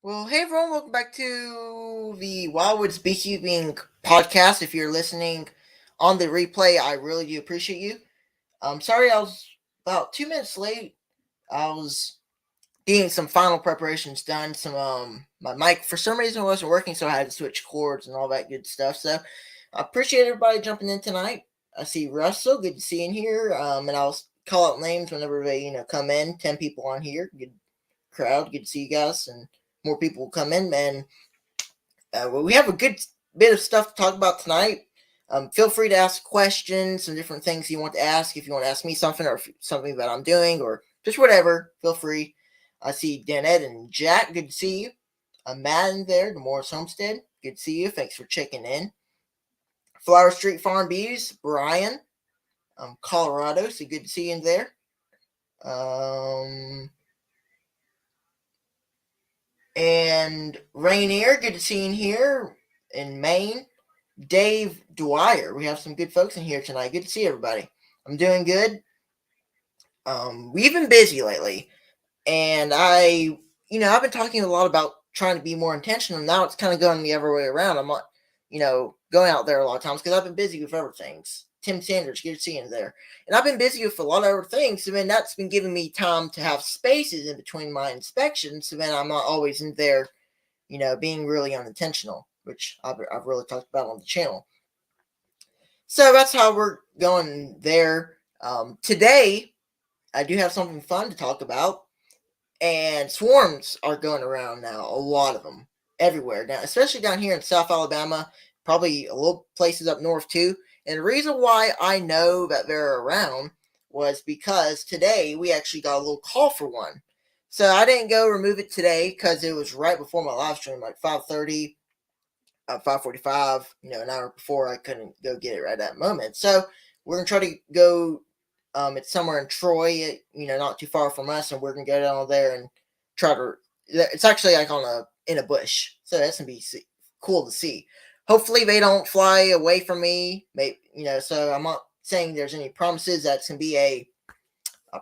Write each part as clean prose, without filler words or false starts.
Well, hey everyone, welcome back to the Wildwoods Beekeeping podcast. If you're listening on the replay, I really do appreciate you. I'm sorry I was about 2 minutes late. I was getting some final preparations done. My mic for some reason wasn't working, so I had to switch cords and all that good stuff. So I appreciate everybody jumping in tonight. I see Russell, good to see you in here. And I'll call out names whenever they come in. 10 people on here, good crowd, good to see you guys, and more people will come in, and we have a good bit of stuff to talk about tonight. Feel free to ask questions and different things you want to ask. If you want to ask me something or something that I'm doing or just whatever, feel free. I see Danette and Jack. Good to see you. Matt in there, the Morris Homestead. Good to see you. Thanks for checking in. Flower Street Farm Bees, Brian, Colorado. So good to see you in there. And Rainier, good to see you in here in Maine. Dave Dwyer, we have some good folks in here tonight. Good to see everybody. I'm doing good. We've been busy lately, and I've been talking a lot about trying to be more intentional. Now it's kind of going the other way around. I'm not, going out there a lot of times because I've been busy with other things. Tim Sanders, good to see you there. And I've been busy with a lot of other things, so then that's been giving me time to have spaces in between my inspections, so then I'm not always in there, being really unintentional, which I've really talked about on the channel. So that's how we're going there. Today, I do have something fun to talk about, and swarms are going around now, a lot of them, everywhere now, especially down here in South Alabama, probably a little places up north too. And the reason why I know that they're around was because today we actually got a little call for one. So I didn't go remove it today because it was right before my live stream, like 5:30, 5:45, an hour before. I couldn't go get it right at that moment. So we're going to try to go, it's somewhere in Troy, not too far from us, and we're going to go down there and try to, it's actually like in a bush. So that's going to be cool to see. Hopefully they don't fly away from me. Maybe, so I'm not saying there's any promises that's going to be a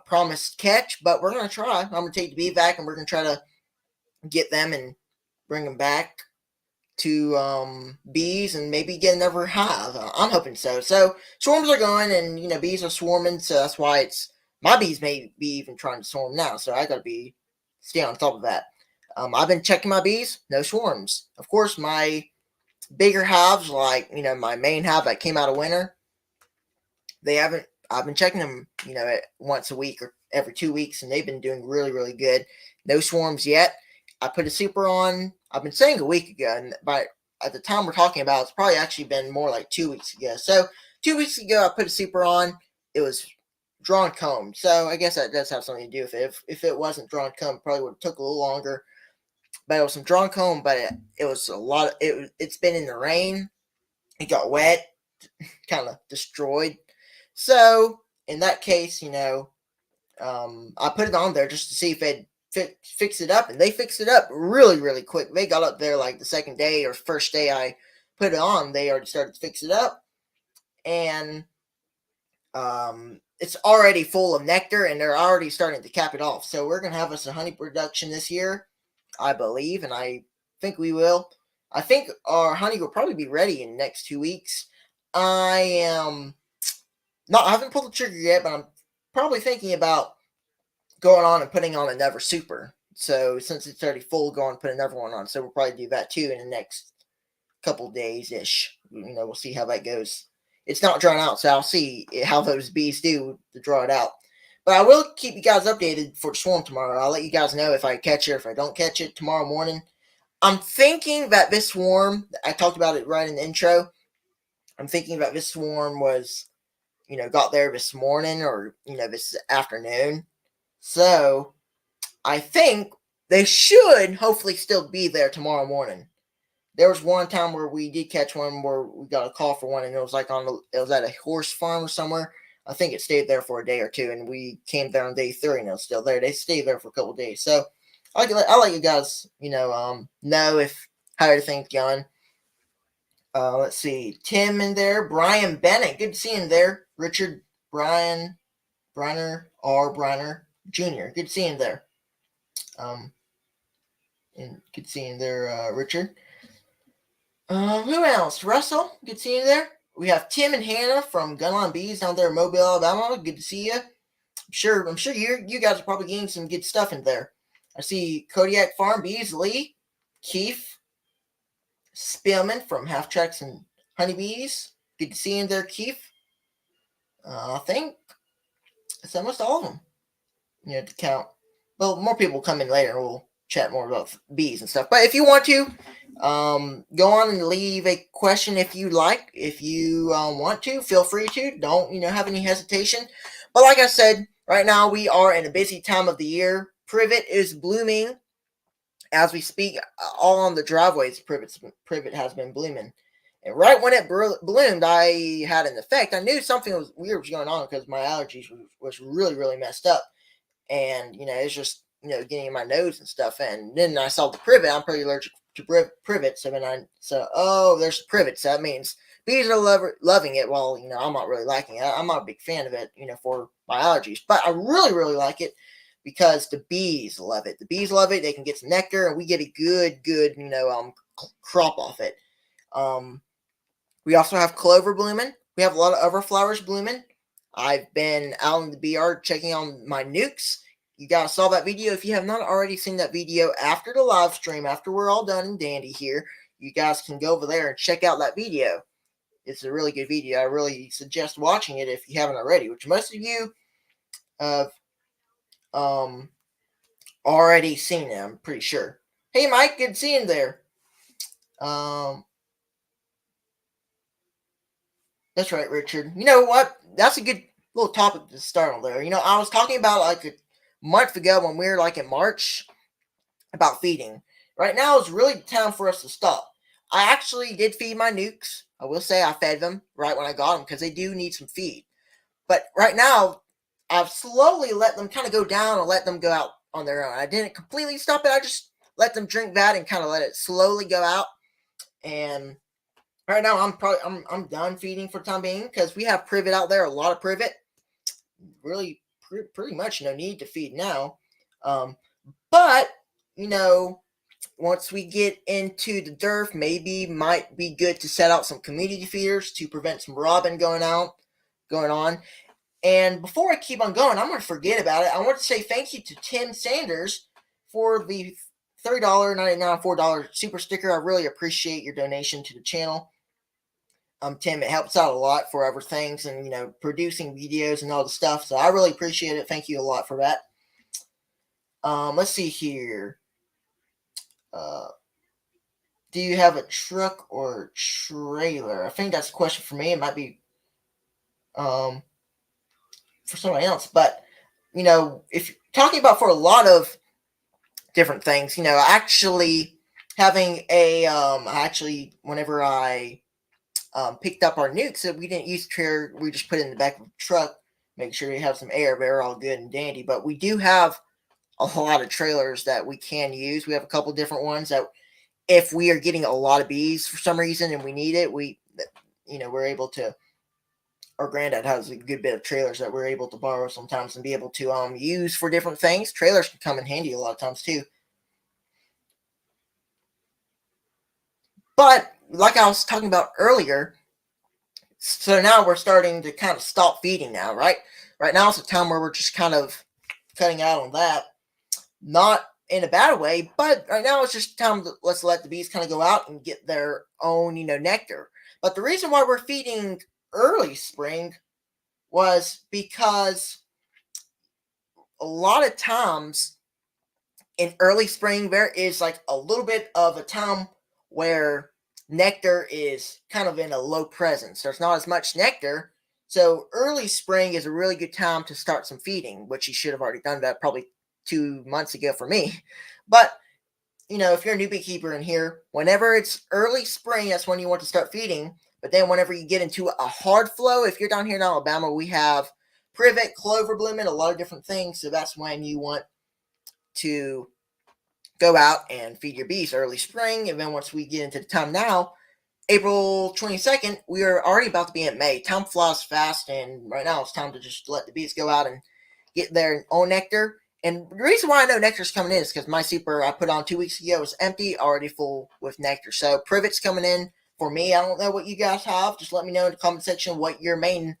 promised catch, but we're going to try. I'm going to take the bee back, and we're going to try to get them and bring them back to bees and maybe get another hive. I'm hoping so. So swarms are going, and bees are swarming, so that's why my bees may be even trying to swarm now. So I got to stay on top of that. I've been checking my bees, no swarms. Of course, my bigger hives, like my main hive that came out of winter, I've been checking them once a week or every 2 weeks, and they've been doing really, really good. No swarms yet. I put a super on, I've been saying a week ago, and at the time we're talking about, it's probably actually been more like 2 weeks ago. So 2 weeks ago I put a super on. It was drawn comb, so I guess that does have something to do with it. If it wasn't drawn comb, it probably would have took a little longer. But it was some drawn comb, but it was a lot. It's been in the rain. It got wet, kind of destroyed. So in that case, I put it on there just to see if they'd fix it up, and they fixed it up really, really quick. They got up there like the second day or first day I put it on. They already started to fix it up, and it's already full of nectar, and they're already starting to cap it off. So we're gonna have us a honey production this year, I believe, and I think we will. I think our honey will probably be ready in the next 2 weeks. I haven't pulled the trigger yet, but I'm probably thinking about going on and putting on another super. So since it's already full, go on and put another one on. So we'll probably do that too in the next couple days-ish. We'll see how that goes. It's not drawn out, so I'll see how those bees do to draw it out. But I will keep you guys updated for the swarm tomorrow. I'll let you guys know if I catch it or if I don't catch it tomorrow morning. I'm thinking that this swarm, I talked about it right in the intro. I'm thinking that this swarm was, got there this morning or, this afternoon. So I think they should hopefully still be there tomorrow morning. There was one time where we did catch one where we got a call for one, and it was like it was at a horse farm or somewhere. I think it stayed there for a day or two, and we came there on day 3, and it was still there. They stayed there for a couple of days. So I'll let you guys, know if how everything's going. Let's see, Tim in there, Brian Bennett, good to see him there. Richard Briner Jr., good to see him there. And good to see him there, Richard. Who else? Russell, good to see you there. We have Tim and Hannah from Gunline Bees down there in Mobile, Alabama. Good to see you. I'm sure you guys are probably getting some good stuff in there. I see Kodiak Farm Bees, Lee, Keith, Spillman from Half Tracks and Honeybees. Good to see you there, Keith. I think it's almost all of them. To count. Well, more people come in later. We'll chat more about bees and stuff. But if you want to, go on and leave a question if you like. If you want to, feel free to. Don't have any hesitation. But like I said, right now we are in a busy time of the year. Privet is blooming as we speak. All on the driveways, privet has been blooming. And right when it bloomed, I had an effect. I knew something was weird was going on because my allergies was really, really messed up. And, it's just, getting in my nose and stuff. And then I saw the privet. I'm pretty allergic to privet. So there's the privet. So that means bees are loving it. Well, I'm not really liking it. I'm not a big fan of it, for my allergies. But I really, really like it because the bees love it. The bees love it. They can get some nectar, and we get a good, crop off it. We also have clover blooming. We have a lot of other flowers blooming. I've been out in the bee yard checking on my nukes. You guys saw that video. If you have not already seen that video after the live stream, after we're all done and dandy here, you guys can go over there and check out that video. It's a really good video. I really suggest watching it if you haven't already, which most of you have already seen it, I'm pretty sure. Hey, Mike, good seeing you there. That's right, Richard. You know what? That's a good little topic to start on there. I was talking about like a month ago when we were like in March about feeding. Right now is really the time for us to stop. I actually did feed my nukes. I will say I fed them right when I got them because they do need some feed. But right now, I've slowly let them kind of go down and let them go out on their own. I didn't completely stop it. I just let them drink that and kind of let it slowly go out. And right now, I'm done feeding for the time being because we have privet out there, a lot of privet. Really, pretty much no need to feed now. But once we get into the DERF, maybe might be good to set out some community feeders to prevent some robbing going on. And before I keep on going, I'm going to forget about it. I want to say thank you to Tim Sanders for the $30.99, $4 super sticker. I really appreciate your donation to the channel. Tim, it helps out a lot for other things and, producing videos and all the stuff. So I really appreciate it. Thank you a lot for that. Let's see here. Do you have a truck or trailer? I think that's a question for me. It might be for somebody else. But, if you're talking about for a lot of different things, actually having whenever I picked up our nukes, so we didn't use the trailer. We just put it in the back of the truck, make sure we have some air. They're all good and dandy. But we do have a lot of trailers that we can use. We have a couple different ones that if we are getting a lot of bees for some reason and we need it, we're able to. Our granddad has a good bit of trailers that we're able to borrow sometimes and be able to use for different things. Trailers can come in handy a lot of times too. But like I was talking about earlier, so now we're starting to kind of stop feeding now, right? Right now it's a time where we're just kind of cutting out on that. Not in a bad way, but right now it's just time to let's let the bees kind of go out and get their own, nectar. But the reason why we're feeding early spring was because a lot of times in early spring, there is like a little bit of a time where nectar is kind of in a low presence. There's not as much nectar. So early spring is a really good time to start some feeding, which you should have already done that probably 2 months ago for me. But if you're a new beekeeper in here, whenever it's early spring, that's when you want to start feeding. But then whenever you get into a hard flow, if you're down here in Alabama, we have privet, clover blooming, a lot of different things. So that's when you want to go out and feed your bees early spring. And then once we get into the time now, April 22nd, we are already about to be in May. Time flies fast, and right now it's time to just let the bees go out and get their own nectar. And the reason why I know nectar's coming in is because my super I put on 2 weeks ago was empty, already full with nectar. So privet's coming in for me. I don't know what you guys have. Just let me know in the comment section what your main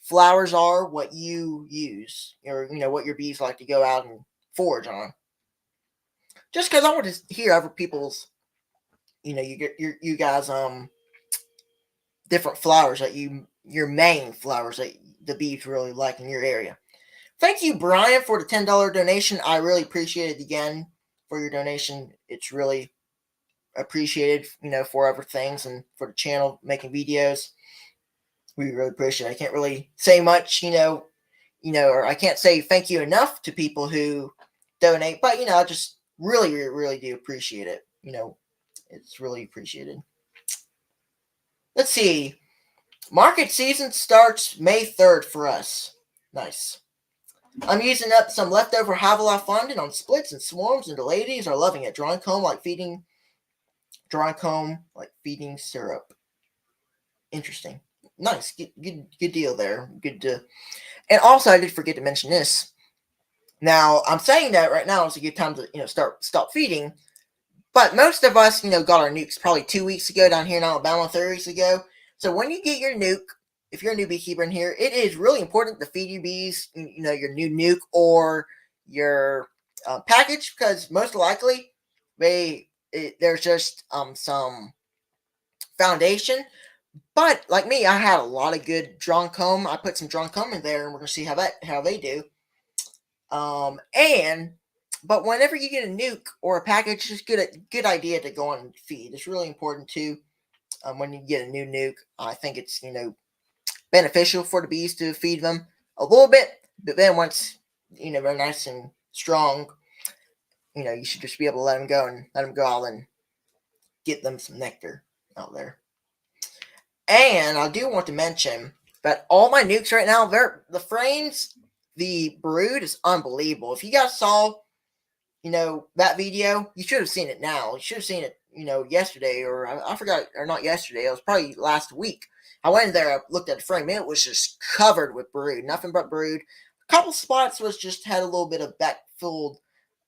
flowers are, what you use, or what your bees like to go out and forage on. Just because I want to hear other people's, you guys different flowers that your main flowers that the bees really like in your area. Thank you, Brian, for the $10 donation. I really appreciate it again for your donation. It's really appreciated, for other things and for the channel making videos. We really appreciate it. I can't really say much, or I can't say thank you enough to people who donate, but I just really, really, really do appreciate it. It's really appreciated. Let's see. Market season starts May 3rd for us. Nice. I'm using up some leftover Havilah funding on splits and swarms, and the ladies are loving it. Drawing comb like feeding syrup. Interesting. Nice. Good deal there. Good to. And also, I did forget to mention this. Now, I'm saying that right now is a good time to stop feeding. But most of us, got our nukes probably 2 weeks ago down here in Alabama, 3 weeks ago. So when you get your nuke, if you're a new beekeeper in here, it is really important to feed your bees, your new nuke or your package, because most likely there's just some foundation. But like me, I had a lot of good drawn comb. I put some drawn comb in there, and we're gonna see how they do. But whenever you get a nuke or a package, it's good idea to go on and feed. It's really important too. When you get a new nuke, I think it's beneficial for the bees to feed them a little bit. But then once they're nice and strong, you should just be able to let them go out and get them some nectar out there. And I do want to mention that all my nukes right now, the frames, the brood is unbelievable. If you guys saw that video, you should have seen it now. You should have seen it, yesterday, or I forgot, or not yesterday. It was probably last week. I went in there, I looked at the frame, and it was just covered with brood, nothing but brood. A couple spots had a little bit of back filled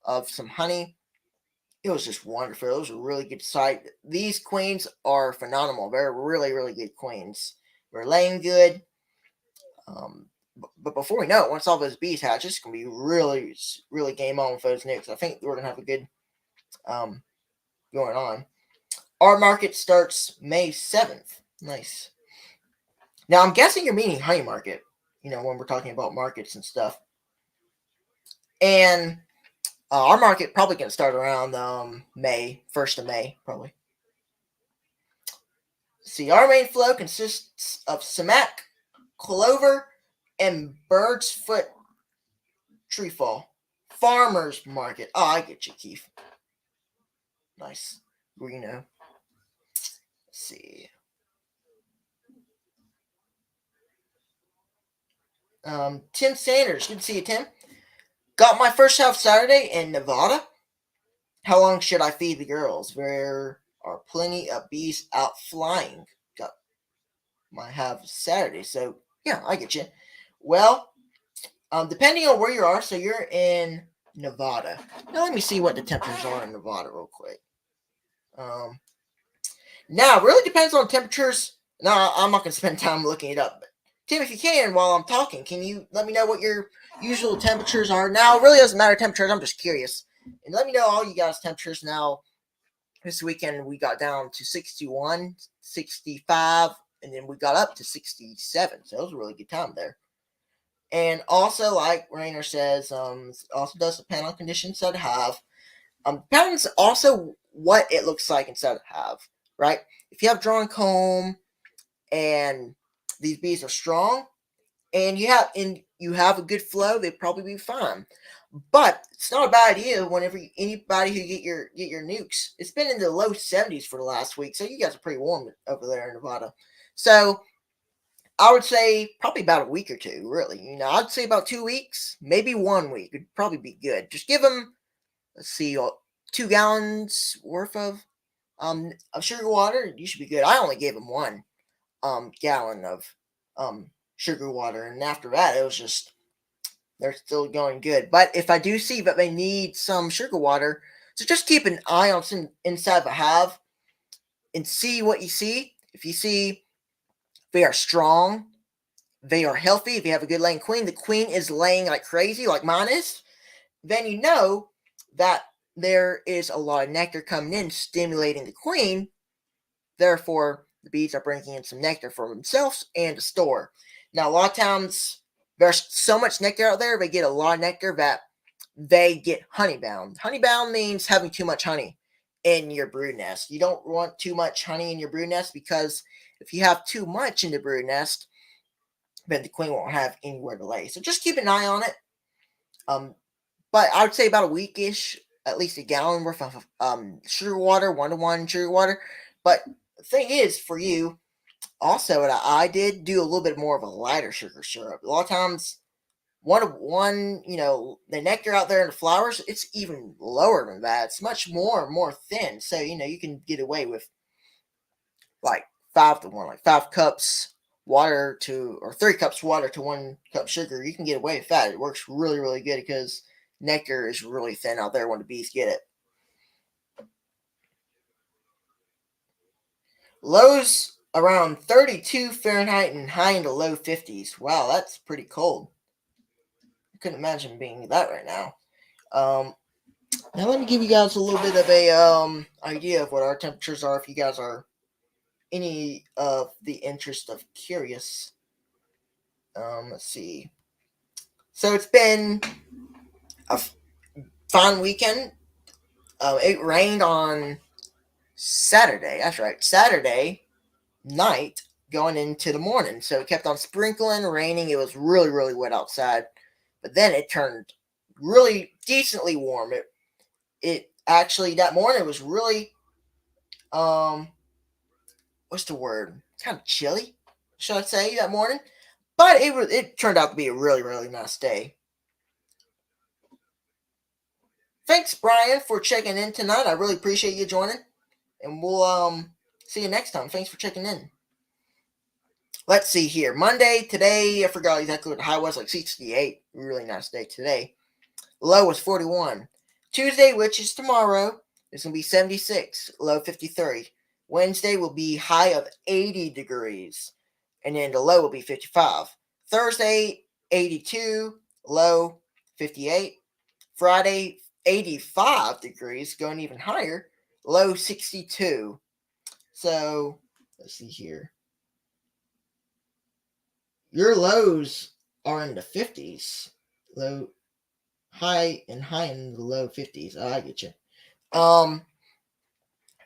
of some honey. It was just wonderful. It was a really good sight. These queens are phenomenal. They're really, really good queens. They're laying good. But before we know it, once all those bees hatch, it's going to be really, really game on with those nukes. I think we're going to have a good going on. Our market starts May 7th. Nice. Now, I'm guessing you're meaning honey market, when we're talking about markets and stuff. And our market probably going to start around May, 1st of May, probably. See, our main flow consists of sumac, clover, and bird's foot trefoil. Farmer's market. Oh, I get you, Keith. Nice. Let's see. Tim Sanders. Good to see you, Tim. Got my first half Saturday in Nevada. How long should I feed the girls? There are plenty of bees out flying. Got my half Saturday. So, yeah, I get you. Well, depending on where you are, so you're in Nevada. Now let me see what the temperatures are in Nevada real quick. Now, it really depends on temperatures. No, I'm not going to spend time looking it up. But Tim, if you can, while I'm talking, can you let me know what your usual temperatures are? Now, it really doesn't matter temperatures. I'm just curious. And let me know all you guys' temperatures now. This weekend, we got down to 61, 65, and then we got up to 67. So it was a really good time there. And also, like Rainer says, also does depend on conditions that have. Depends also what it looks like inside the hive, right? If you have drawn comb and these bees are strong, and you have a good flow, they'd probably be fine. But it's not a bad idea whenever anybody who get your nukes. It's been in the low 70s for the last week, so you guys are pretty warm over there in Nevada. So I would say probably about a week or two, really. I'd say about 2 weeks, maybe 1 week would probably be good. Just give them, let's see, 2 gallons worth of sugar water. You should be good. I only gave them 1 gallon of sugar water, and after that, it was just they're still going good. But if I do see that they need some sugar water, so just keep an eye on some inside the hive and see what you see. If you see they are strong, they are healthy, if you have a good laying queen, the queen is laying like crazy, like mine is, then you know that there is a lot of nectar coming in, stimulating the queen. Therefore, the bees are bringing in some nectar for themselves and to store. Now, a lot of times, there's so much nectar out there, they get a lot of nectar that they get honeybound. Honeybound means having too much honey in your brood nest. You don't want too much honey in your brood nest, because if you have too much in the brood nest, then the queen won't have anywhere to lay. So just keep an eye on it. But I would say about a weekish, at least a gallon worth of sugar water, 1-to-1 sugar water. But the thing is, for you, also what I did do a little bit more of a lighter sugar syrup. A lot of times, 1-to-1, the nectar out there in the flowers, it's even lower than that. It's much more thin. So, you can get away with like 5-to-1, like 5 cups water to, or 3 cups water to 1 cup sugar. You can get away with that. It works really, really good because nectar is really thin out there when the bees get it. Lows around 32 Fahrenheit and high in the low 50s. Wow, that's pretty cold. I couldn't imagine being that right now. Now let me give you guys a little bit of a idea of what our temperatures are, if you guys are any of the interest of curious. Let's see. So it's been a fine weekend. It rained on Saturday. That's right, Saturday night going into the morning. So it kept on sprinkling, raining. It was really, really wet outside. But then it turned really decently warm. It actually, that morning was really, what's the word? Kind of chilly, should I say, that morning. But it turned out to be a really, really nice day. Thanks, Brian, for checking in tonight. I really appreciate you joining. And we'll see you next time. Thanks for checking in. Let's see here. Monday, today, I forgot exactly what the high was, like 68. Really nice day today. Low was 41. Tuesday, which is tomorrow, is going to be 76. Low 53. Wednesday will be high of 80 degrees. And then the low will be 55. Thursday, 82. Low 58. Friday, 85 degrees, going even higher. Low 62. So, let's see here. Your lows are in the 50s. High in the low 50s. Oh, I get you.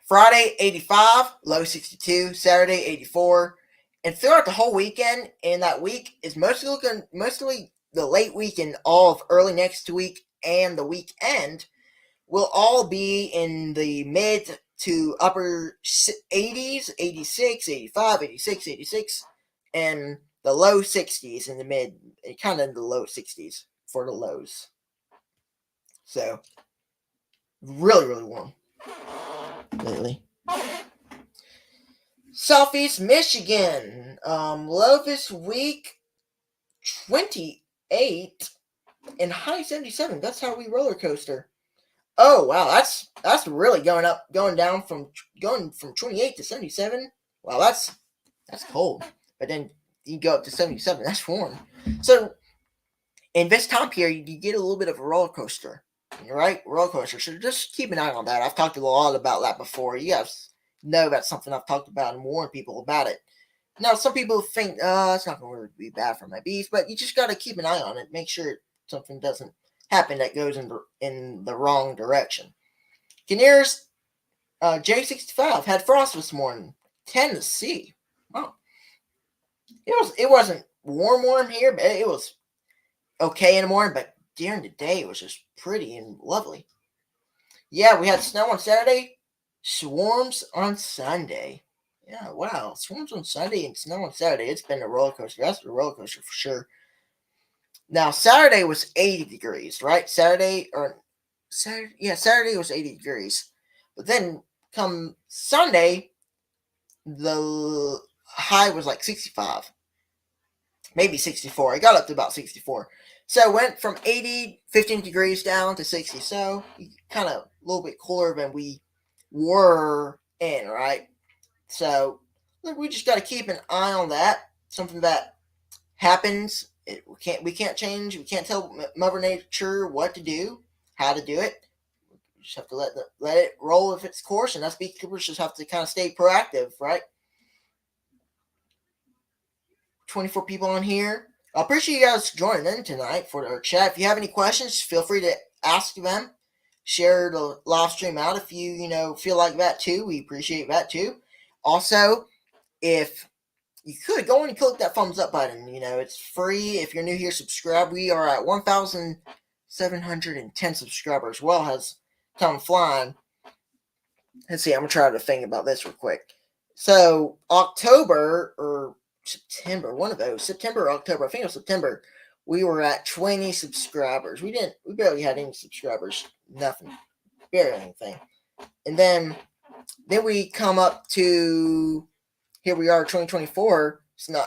Friday 85, low 62. Saturday 84, and throughout the whole weekend, and that week is mostly the late week and all of early next week and the weekend will all be in the mid to upper 80s, 86, 85, 86, 86, and the low 60s in the mid, kind of in the low 60s for the lows. So, really, really warm lately. Southeast Michigan, low this week, 28, and high 77. That's how we roller coaster. Oh wow, that's really going from 28 to 77. Wow, that's cold. But then you go up to 77. That's warm. So in this time period, you get a little bit of a roller coaster, right? Roller coaster. So just keep an eye on that. I've talked a lot about that before. You guys know that's something I've talked about and warned people about it. Now, some people think, it's not going to be bad for my bees, but you just got to keep an eye on it. Make sure something doesn't happen that goes in the wrong direction. Kinnear's J65 had frost this morning. Tennessee. Wow. It wasn't warm here, but it was okay in the morning, but during the day it was just pretty and lovely. Yeah, we had snow on Saturday, swarms on Sunday. Yeah, wow. Swarms on Sunday and snow on Saturday. It's been a roller coaster. That's a roller coaster for sure. Now, Saturday was 80 degrees, right? Saturday was 80 degrees. But then come Sunday, the high was like 65, maybe 64. It got up to about 64. So it went from 80, 15 degrees down to 60. So kind of a little bit cooler than we were in, right? So we just got to keep an eye on that. Something that happens. We can't change. We can't tell Mother Nature what to do, how to do it. We just have to let it roll with its course, and us beekeepers just have to kind of stay proactive, right? 24 people on here. I appreciate you guys joining in tonight for our chat. If you have any questions, feel free to ask them. Share the live stream out if you feel like that too. We appreciate that too. Also, if you could go in and click that thumbs up button. It's free. If you're new here, subscribe. We are at 1,710 subscribers. Well, has come flying. Let's see. I'm gonna try to think about this real quick. So October or September, one of those, September or October. I think it was September. We were at 20 subscribers. We barely had any subscribers. Nothing. Barely anything. And then we come up to, here we are, 2024.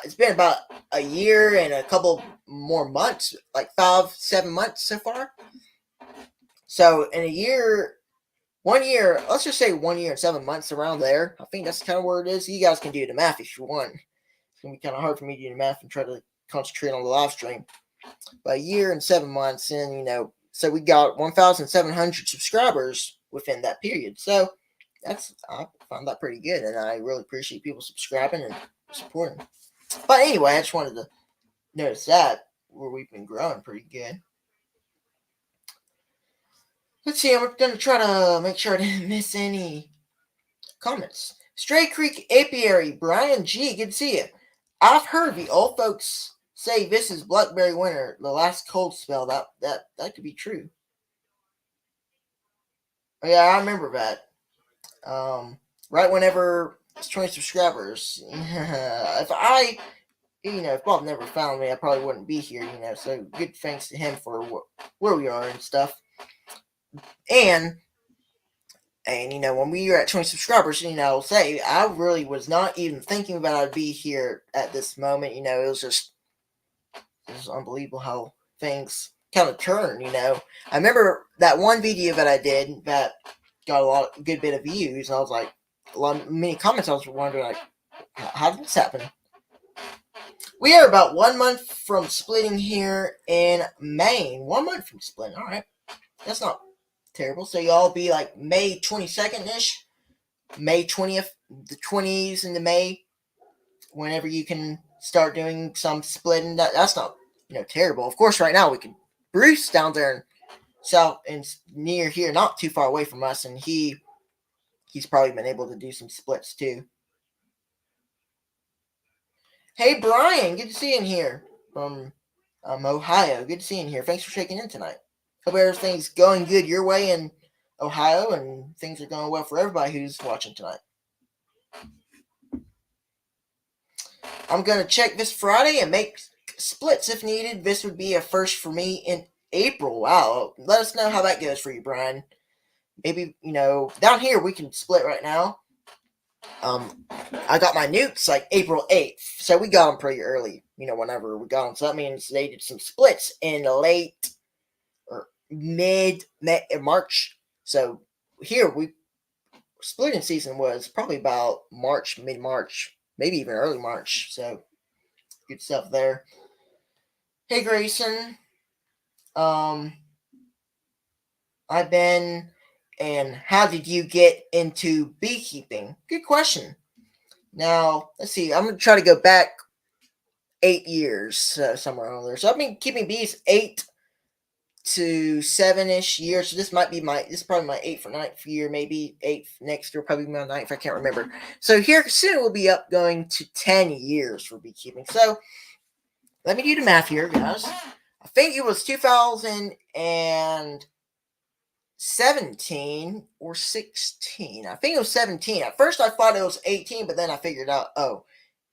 It's been about a year and a couple more months, like 5-7 months so far. So in 1 year, let's just say 1 year and 7 months, around there. I think that's kind of where it is. You guys can do the math if you want. It's gonna be kind of hard for me to do the math and try to concentrate on the live stream. But a year and 7 months, and so we got 1,700 subscribers within that period. So I found that pretty good, and I really appreciate people subscribing and supporting. But anyway, I just wanted to notice that where we've been growing pretty good. Let's see, I'm going to try to make sure I didn't miss any comments. Stray Creek Apiary, Brian G, good to see you. I've heard the old folks say this is blackberry winter, the last cold spell. That could be true. Yeah, I remember that. Right whenever it's 20 subscribers. If Bob never found me, I probably wouldn't be here, so good thanks to him for where we are and stuff. And when we were at 20 subscribers, I'll say I really was not even thinking about I'd be here at this moment. It was unbelievable how things kind of turn. I remember that one video that I did that got a good bit of views. I was like, many comments. I was wondering, like, how did this happen? We are about 1 month from splitting here in Maine. 1 month from splitting. All right, that's not terrible. So y'all be like May 22nd ish, May 20th, the 20s into May, whenever you can start doing some splitting. That's not terrible. Of course, right now we can. Bruce down there in south and near here, not too far away from us, and he's probably been able to do some splits too. Hey Brian, good to see you in here from Ohio. Good to see you in here. Thanks for checking in tonight. Hope everything's going good your way in Ohio, and things are going well for everybody who's watching tonight. I'm going to check this Friday and make splits if needed. This would be a first for me in April. Wow. Let us know how that goes for you, Brian. Maybe, down here we can split right now. I got my nukes like April 8th, so we got them pretty early, whenever we got them. So that means they did some splits in late or mid-March. So here, splitting season was probably about March, mid-March, maybe even early March. So good stuff there. Hey Grayson, I've been, and how did you get into beekeeping? Good question. Now, let's see. I'm going to try to go back 8 years, somewhere around there. So I've been keeping bees 8 to 7-ish years. So this is probably my 8th or 9th year, maybe 8th next year, probably my 9th. I can't remember. So here soon we'll be up going to 10 years for beekeeping. So let me do the math here, guys. I think it was 2017 or 16. I think it was 17. At first I thought it was 18, but then I figured out,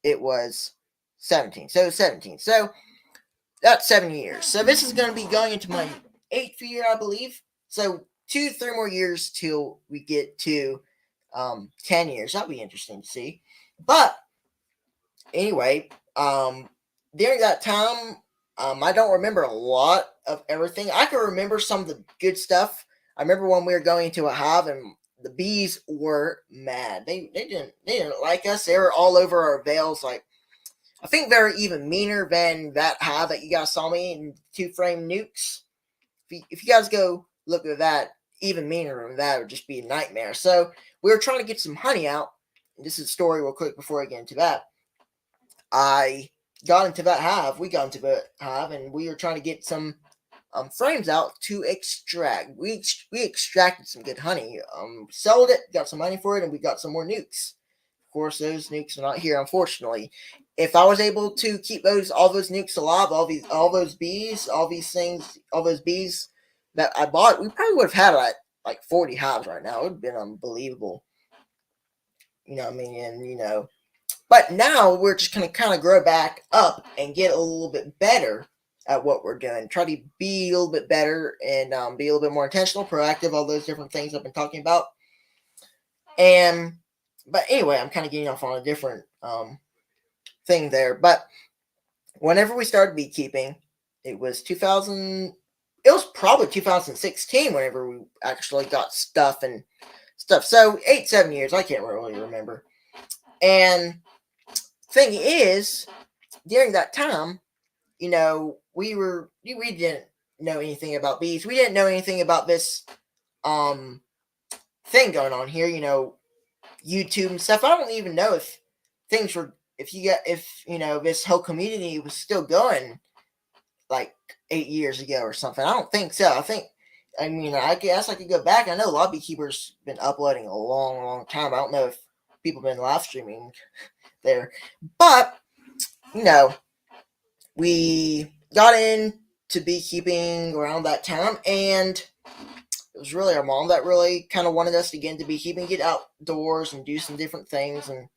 it was 17. So it was 17. So that's 7 years. So this is going to be going into my 8th year, I believe. So 2-3 more years till we get to 10 years. That'll be interesting to see. But anyway, during that time, I don't remember a lot of everything. I can remember some of the good stuff. I remember when we were going to a hive and the bees were mad. They didn't like us. They were all over our veils. Like, I think they were even meaner than that hive that you guys saw me in 2-frame nukes. If you guys go look at that, even meaner than that would just be a nightmare. So we were trying to get some honey out. This is a story real quick before I get into that. I got into that hive. We got into the hive, and we were trying to get some frames out to extract. We extracted some good honey. Sold it, got some money for it, and we got some more nukes. Of course, those nukes are not here, unfortunately. If I was able to keep all those nukes alive, all those bees, all those bees that I bought, we probably would have had like 40 hives right now. It would have been unbelievable. You know what I mean? And but now we're just going to kind of grow back up and get a little bit better at what we're doing. Try to be a little bit better and be a little bit more intentional, proactive, all those different things I've been talking about. But anyway, I'm kind of getting off on a different thing there. But whenever we started beekeeping, it was 2000. It was probably 2016 whenever we actually got stuff. So 8-7 years, I can't really remember. And thing is, during that time, we didn't know anything about bees. We didn't know anything about this thing going on here, YouTube and stuff. I don't even know if this whole community was still going like 8 years ago or something. I don't think so. I guess I could go back. I know a lot of beekeepers been uploading a long, long time. I don't know if people have been live streaming there. But, we got into beekeeping around that time, and it was really our mom that really kind of wanted us to get into beekeeping, get outdoors and do some different things and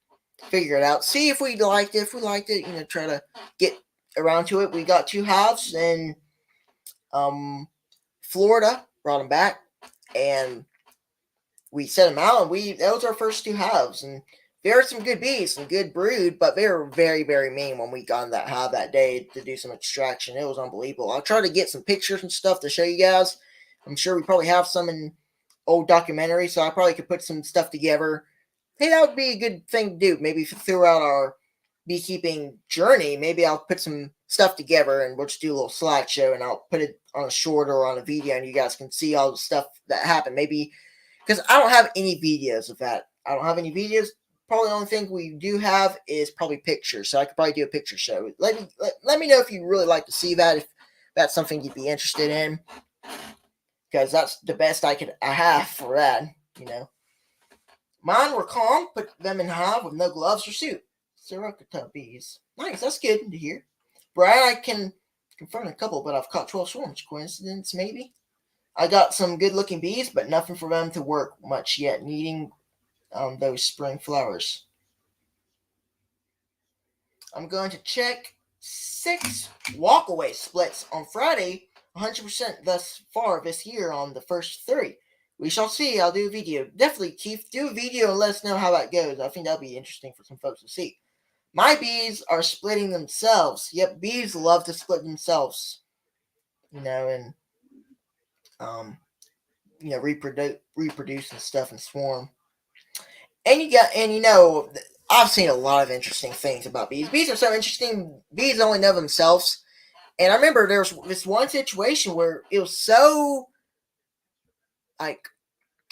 figure it out. See if we liked it. If we liked it, try to get around to it. We got 2 hives in Florida, brought them back, and we set them out, and that was our first 2 hives. And there were some good bees, some good brood, but they were very, very mean when we got in that hive that day to do some extraction. It was unbelievable. I'll try to get some pictures and stuff to show you guys. I'm sure we probably have some in old documentaries, so I probably could put some stuff together. Hey, that would be a good thing to do. Maybe throughout our beekeeping journey, maybe I'll put some stuff together and we'll just do a little slideshow, and I'll put it on a short or on a video, and you guys can see all the stuff that happened. Maybe because I don't have any videos of that. I don't have any videos. Probably the only thing we do have is probably pictures, so I could probably do a picture show. Let me know if you really like to see that, if that's something you'd be interested in, because that's the best I have for that. Mine were calm, put them in hive with no gloves or suit. Sirocco bees. Nice, that's good to hear. Brad, I can confirm a couple, but I've caught 12 swarms. Coincidence, maybe? I got some good-looking bees, but nothing for them to work much yet, needing those spring flowers. I'm going to check 6 walkaway splits on Friday, 100% thus far this year on the first 3. We shall see. I'll do a video. Definitely, Keith, do a video and let us know how that goes. I think that'll be interesting for some folks to see. My bees are splitting themselves. Yep, bees love to split themselves. And reproduce and stuff and swarm. And I've seen a lot of interesting things about bees. Bees are so interesting. Bees only know themselves. And I remember there was this one situation where it was so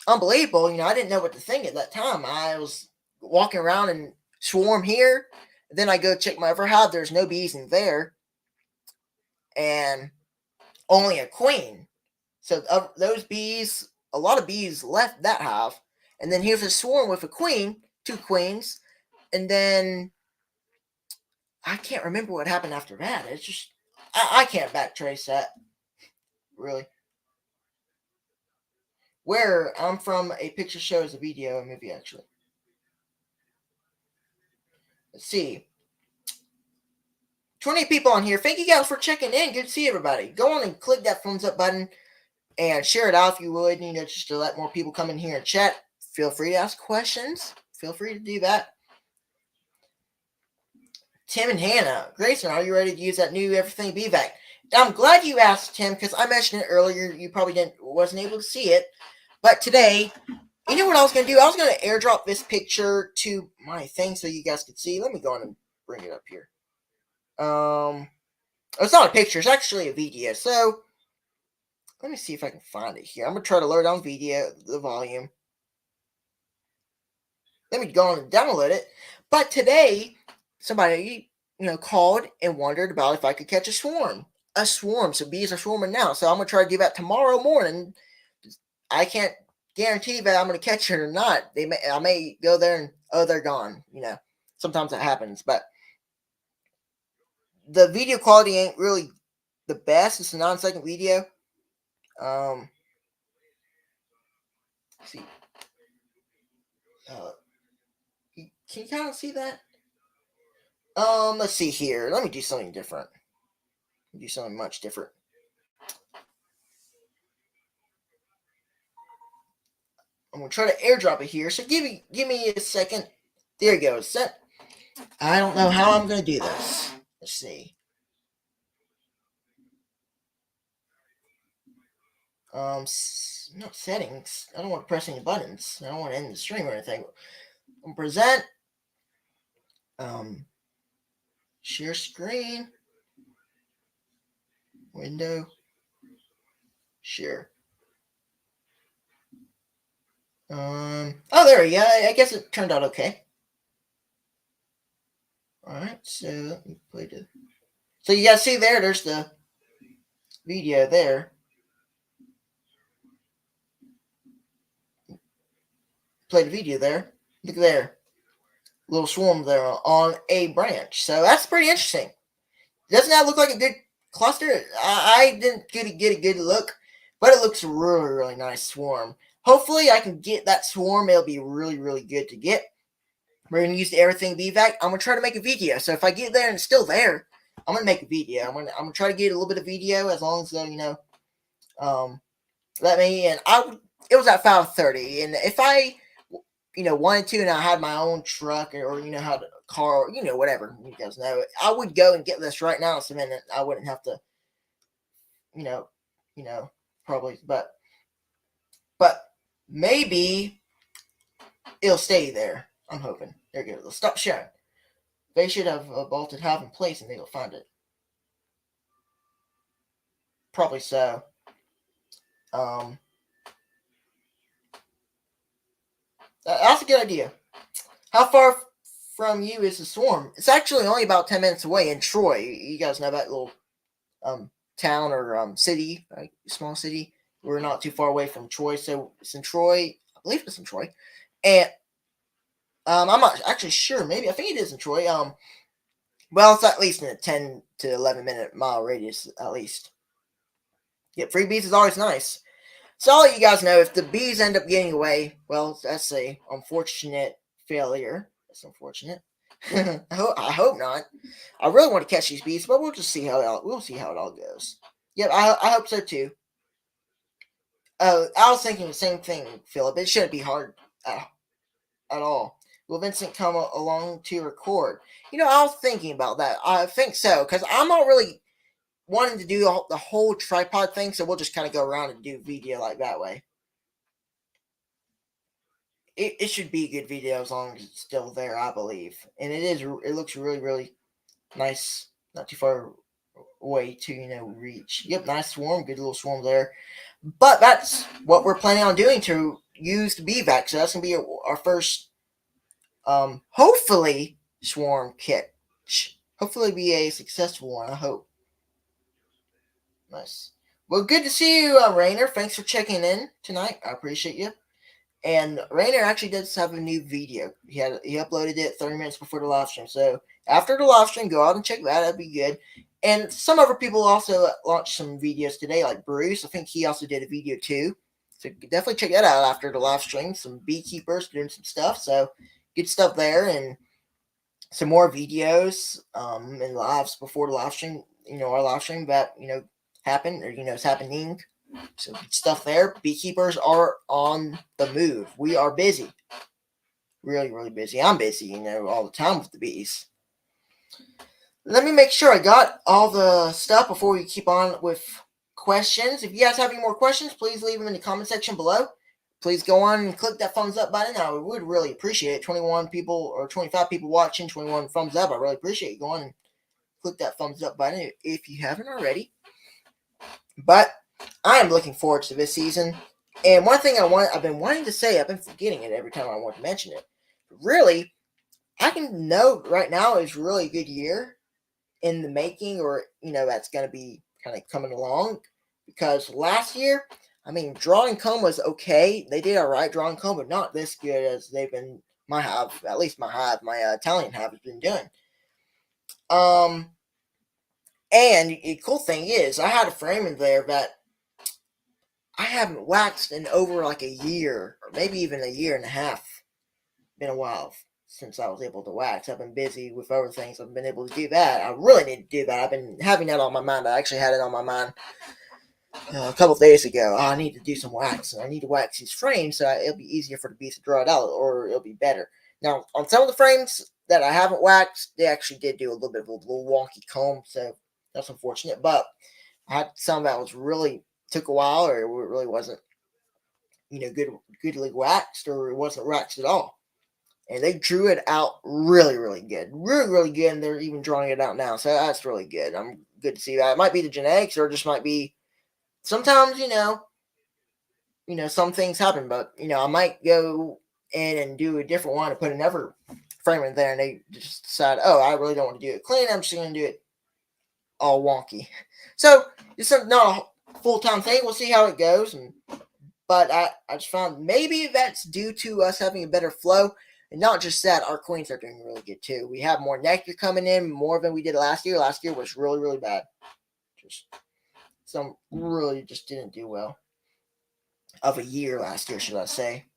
unbelievable. I didn't know what to think at that time. I was walking around and swarm here. Then I go check my other hive. There's no bees in there, and only a queen. So of those bees, a lot of bees left that hive. And then here's a swarm with a queen, two queens, and then I can't remember what happened after that. It's just I can't backtrace that really. Where I'm from, a picture shows a video, a movie actually. Let's see. 20 people on here. Thank you guys for checking in. Good to see everybody. Go on and click that thumbs up button and share it out if you would, just to let more people come in here and chat. Feel free to ask questions. Feel free to do that. Tim and Hannah. Grayson, are you ready to use that new Everything BVAC? I'm glad you asked, Tim, because I mentioned it earlier. You probably wasn't able to see it. But today, you know what I was going to do? I was going to airdrop this picture to my thing so you guys could see. Let me go on and bring it up here. It's not a picture. It's actually a video. So, let me see if I can find it here. I'm going to try to load on video, the volume. Let me go on and download it. But today, somebody, called and wondered about if I could catch a swarm. A swarm. So bees are swarming now. So I'm going to try to do that tomorrow morning. I can't guarantee that I'm going to catch it or not. I may go there and, they're gone. Sometimes that happens. But the video quality ain't really the best. It's a 9-second video. Let's see. Can you kind of see that? Let's see here. Let me do something different. Do something much different. I'm gonna try to airdrop it here. So give me a second. There you go. Set. I don't know how I'm gonna do this. Let's see. No settings. I don't want to press any buttons. I don't want to end the stream or anything. I'm present. Share screen. Window. Share. Oh, there we go. I guess it turned out okay. Alright, so let me play the. So you guys see there's the video there. Play the video there. Look there. Little swarm there on a branch. So that's pretty interesting. Doesn't that look like a good cluster? I didn't get a good look, but it looks really, really nice swarm. Hopefully I can get that swarm. It'll be really, really good to get. We're going to use the Everything BVAC. I'm going to try to make a video. So if I get there and it's still there, I'm going to make a video. I'm going to try to get a little bit of video as long as, let me. And it was at 5:30. And if I, wanted to and I had my own truck or had a car, whatever, you guys know, I would go and get this right now. So then I wouldn't have to, probably, but maybe it'll stay there. I'm hoping. There you go. It'll stop sharing. They should have a bolted hive in place and they'll find it. Probably so. That's a good idea. How far from you is the swarm? It's actually only about 10 minutes away in Troy. You guys know that little town or city, right? Small city. We're not too far away from Troy, so it's in Troy. I believe it's in Troy, and I'm not actually sure. Maybe I think it is in Troy. Well, it's at least in a 10 to 11 mile radius, at least. Yep, free bees is always nice. So I'll let you guys know if the bees end up getting away. Well, that's a unfortunate failure. That's unfortunate. I hope not. I really want to catch these bees, but we'll just see how it all goes. Yep, I hope so too. I was thinking the same thing, Philip. It shouldn't be hard at all. Will Vincent come along to record? I was thinking about that. I think so, because I'm not really wanting to do the whole tripod thing, so we'll just kind of go around and do video like that way. It should be a good video as long as it's still there, I believe. And it is. It looks really, really nice. Not too far away to, reach. Yep, nice swarm. Good little swarm there. But that's what we're planning on doing to use the BVAC. So that's going to be our first Hopefully swarm catch. Hopefully be a successful one, I hope. Nice. Well, good to see you, Rainer. Thanks for checking in tonight. I appreciate you. And Rainer actually does have a new video. He uploaded it 30 minutes before the live stream. So after the live stream, go out and check that. That'd be good. And some other people also launched some videos today, like Bruce. I think he also did a video too. So definitely check that out after the live stream. Some beekeepers doing some stuff. So good stuff there, and some more videos and lives before the live stream. Our live stream that happened, or is happening. So good stuff there. Beekeepers are on the move. We are busy. Really, really busy. I'm busy, all the time with the bees. Let me make sure I got all the stuff before we keep on with questions. If you guys have any more questions, please leave them in the comment section below. Please go on and click that thumbs up button. I would really appreciate it. 21 people or 25 people watching, 21 thumbs up. I really appreciate it. Go on and click that thumbs up button if you haven't already. But I am looking forward to this season. And one thing I've been wanting to say, I've been forgetting it every time I want to mention it. Really, I can know right now is really a good year in the making, or that's going to be kind of coming along. Because last year, draw and comb was okay. They did all right, draw and comb, but not this good as they've been. My Italian hive has been doing. And the cool thing is, I had a frame in there that I haven't waxed in over like a year, or maybe even a year and a half. Been a while since I was able to wax. I've been busy with other things. I've been able to do that. I really need to do that. I've been having that on my mind. I actually had it on my mind a couple of days ago. I need to do some wax. I need to wax these frames so it'll be easier for the bees to draw it out, or it'll be better. Now, on some of the frames that I haven't waxed, they actually did do a little bit of a little wonky comb, so that's unfortunate. But I had some that was really took a while, or it really wasn't, goodly waxed, or it wasn't waxed at all. And they drew it out really, really good. Really, really good, and they're even drawing it out now. So that's really good. I'm good to see that. It might be the genetics, or it just might be sometimes, some things happen, but, I might go in and do a different one and put another frame in there, and they just decide, oh, I really don't want to do it clean. I'm just going to do it all wonky. So it's not a full-time thing. We'll see how it goes. But I just found maybe that's due to us having a better flow. And not just that, our queens are doing really good too. We have more nectar coming in, more than we did last year. Last year was really, really bad. Some really just didn't do well. Of a year last year, should I say.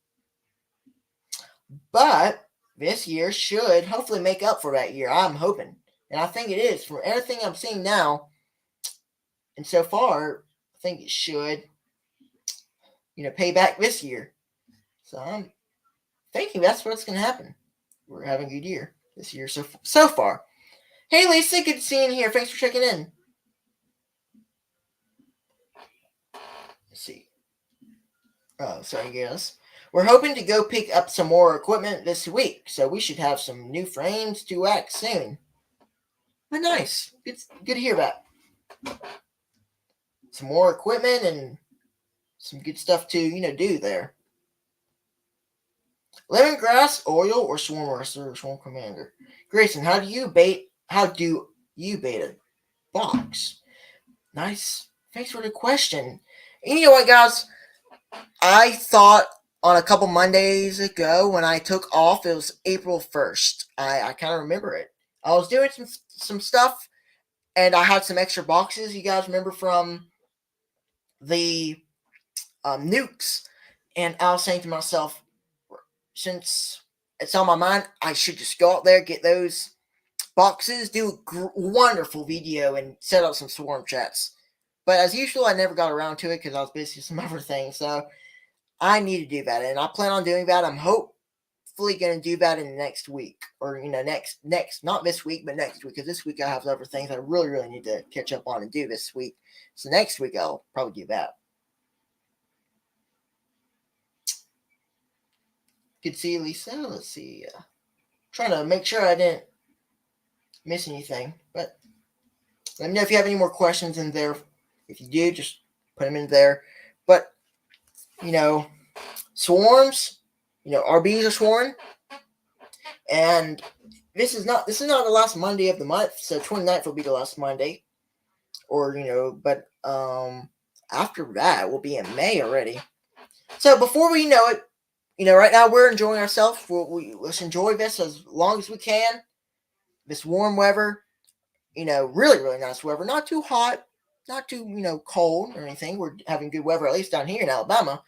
But this year should hopefully make up for that year. I'm hoping. And I think it is. From everything I'm seeing now, and so far, I think it should, pay back this year. So I'm thinking that's what's going to happen. We're having a good year this year so far. Hey, Lisa, good to see you here. Thanks for checking in. Let's see. Oh, sorry, guys. We're hoping to go pick up some more equipment this week, so we should have some new frames to wax soon. But nice. Good to hear that. Some more equipment and some good stuff to, do there. Lemongrass, oil, or swarm arrestor, or swarm commander. Grayson, how do you bait a box? Nice. Thanks for the question. And you know what, guys? I thought on a couple Mondays ago when I took off, it was April 1st. I kind of remember it. I was doing some stuff, and I had some extra boxes. You guys remember from the nukes, and I was saying to myself, since it's on my mind, I should just go out there, get those boxes, do a wonderful video, and set up some swarm chats. But as usual, I never got around to it because I was busy with some other things. So I need to do that, and I plan on doing that. I'm hopefully going to do that in the next week, or next, not this week, but next week, because this week I have other things I really, really need to catch up on and do this week. So next week I'll probably do that. Good to see you, Lisa. Let's see. Trying to make sure I didn't miss anything, but let me know if you have any more questions in there. If you do, just put them in there. But swarms, our bees are swarming, And this is not the last Monday of the month, so 29th will be the last Monday. Or, but after that we'll be in May already. So before we know it, right now we're enjoying ourselves. Let's enjoy this as long as we can. This warm weather, really, really nice weather. Not too hot, not too, cold or anything. We're having good weather, at least down here in Alabama.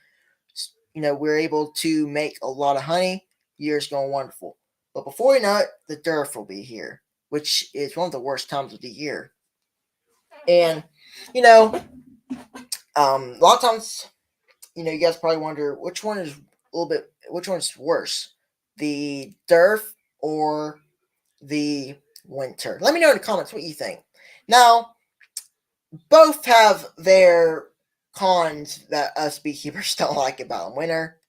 We're able to make a lot of honey. Year's going wonderful. But before you know it, the dearth will be here, which is one of the worst times of the year. And, a lot of times, you guys probably wonder which one is which one's worse, the dearth or the winter. Let me know in the comments what you think. Now, both have their cons that us beekeepers don't like about them. Winter,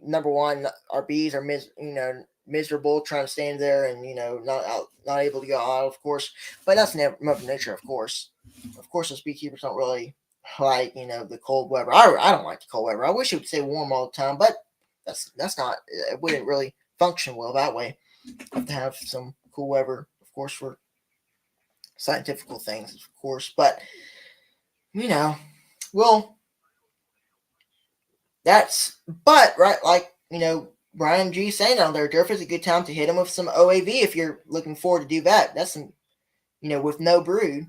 number one, our bees are miserable trying to stand there and not able to go out, of course. But that's Mother Nature, of course. Of course, us beekeepers don't really like the cold weather. I don't like the cold weather. I wish it would stay warm all the time, but that's not. It wouldn't really function well that way. Have to have some cool weather, of course, for scientific things, of course. But well, right, like Brian G saying on there, Durf is a good time to hit him with some OAV if you're looking forward to do that. That's some, with no brood